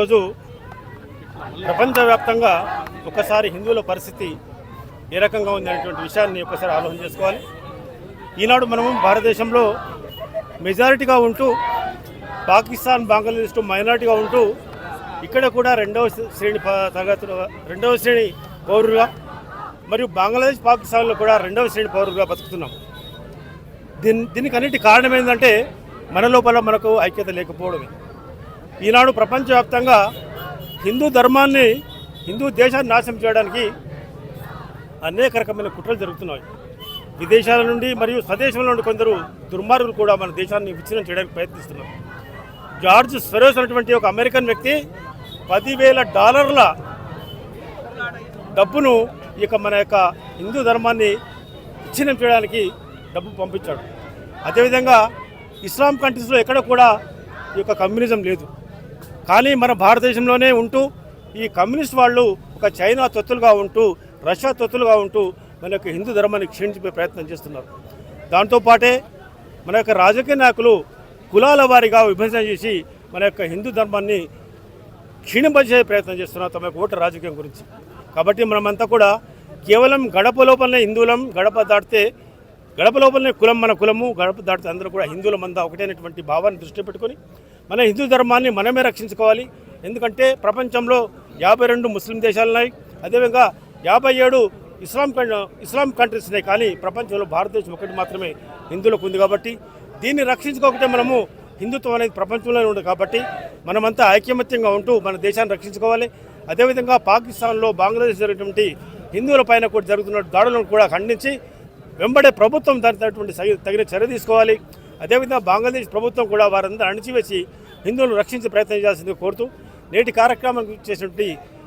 రోజు ప్రపంచవ్యాప్తంగా ఒకసారి హిందువుల పరిస్థితి ఏ రకంగా ఉందనేటువంటి విషయాన్ని ఒకసారి ఆలోచన చేసుకోవాలి. ఈనాడు మనము భారతదేశంలో మెజారిటీగా ఉంటూ పాకిస్తాన్, బంగ్లాదేశ్తో మైనారిటీగా ఉంటూ ఇక్కడ కూడా రెండవ శ్రేణి పౌరులుగా మరియు బంగ్లాదేశ్, పాకిస్తాన్లో కూడా రెండవ శ్రేణి పౌరులుగా బతుకుతున్నాం. దీనికి అన్నిటి కారణం ఏంటంటే మన లోపల మనకు ఐక్యత లేకపోవడమే. ఈనాడు ప్రపంచవ్యాప్తంగా హిందూ ధర్మాన్ని, హిందూ దేశాన్ని నాశనం చేయడానికి అనేక రకమైన కుట్రలు జరుగుతున్నాయి. విదేశాల నుండి మరియు స్వదేశంలో నుండి కొందరు దుర్మార్గులు కూడా మన దేశాన్ని విచ్ఛిన్నం చేయడానికి ప్రయత్నిస్తున్నారు. జార్జ్ సొరోస్ అనేటువంటి ఒక అమెరికన్ వ్యక్తి $10,000 డబ్బును మన యొక్క హిందూ ధర్మాన్ని విచ్ఛిన్నం చేయడానికి డబ్బు పంపించాడు. అదేవిధంగా ఇస్లాం కంట్రీస్లో ఎక్కడ కూడా ఈ యొక్క కమ్యూనిజం లేదు. కానీ మన భారతదేశంలోనే ఉంటూ ఈ కమ్యూనిస్ట్ వాళ్ళు ఒక చైనా తొత్తులుగా ఉంటూ, రష్యా తొత్తులుగా ఉంటూ మన యొక్క హిందూ ధర్మాన్ని క్షీణించే ప్రయత్నం చేస్తున్నారు. దాంతోపాటే మన యొక్క రాజకీయ నాయకులు కులాల వారీగా విభజన చేసి మన యొక్క హిందూ ధర్మాన్ని క్షీణింపజేసే ప్రయత్నం చేస్తున్నారు తమ యొక్క ఓటు రాజకీయం గురించి. కాబట్టి మనమంతా కూడా కేవలం గడప లోపలనే హిందువులం, గడప లోపలనే కులం మన కులము, గడప దాటితే అందరూ కూడా హిందువులమంతా ఒకటైనటువంటి భావాన్ని దృష్టిలో పెట్టుకొని మన హిందూ ధర్మాన్ని మనమే రక్షించుకోవాలి. ఎందుకంటే ప్రపంచంలో 52 ముస్లిం దేశాలు ఉన్నాయి, అదేవిధంగా 57 ఇస్లాం కంట్రీస్ ఉన్నాయి. కానీ ప్రపంచంలో భారతదేశం ఒకటి మాత్రమే హిందువులకు ఉంది. కాబట్టి దీన్ని రక్షించుకోకపోతే మనము హిందుత్వం అనేది ప్రపంచంలోనే ఉంది. కాబట్టి మనమంతా ఐకమత్యంగా ఉంటూ మన దేశాన్ని రక్షించుకోవాలి. అదేవిధంగా పాకిస్తాన్లో, బంగ్లాదేశ్ జరిగినటువంటి హిందువుల పైన కూడా జరుగుతున్న దాడులను కూడా ఖండించి వెంబడే ప్రభుత్వం దానికి తగిన చర్య తీసుకోవాలి. అదేవిధంగా బంగ్లాదేశ్ ప్రభుత్వం కూడా వారందరూ అణిచివేసి హిందువులను రక్షించే ప్రయత్నం చేయాల్సిందిగా కోరుతూ నేటి కార్యక్రమం చేసినటువంటి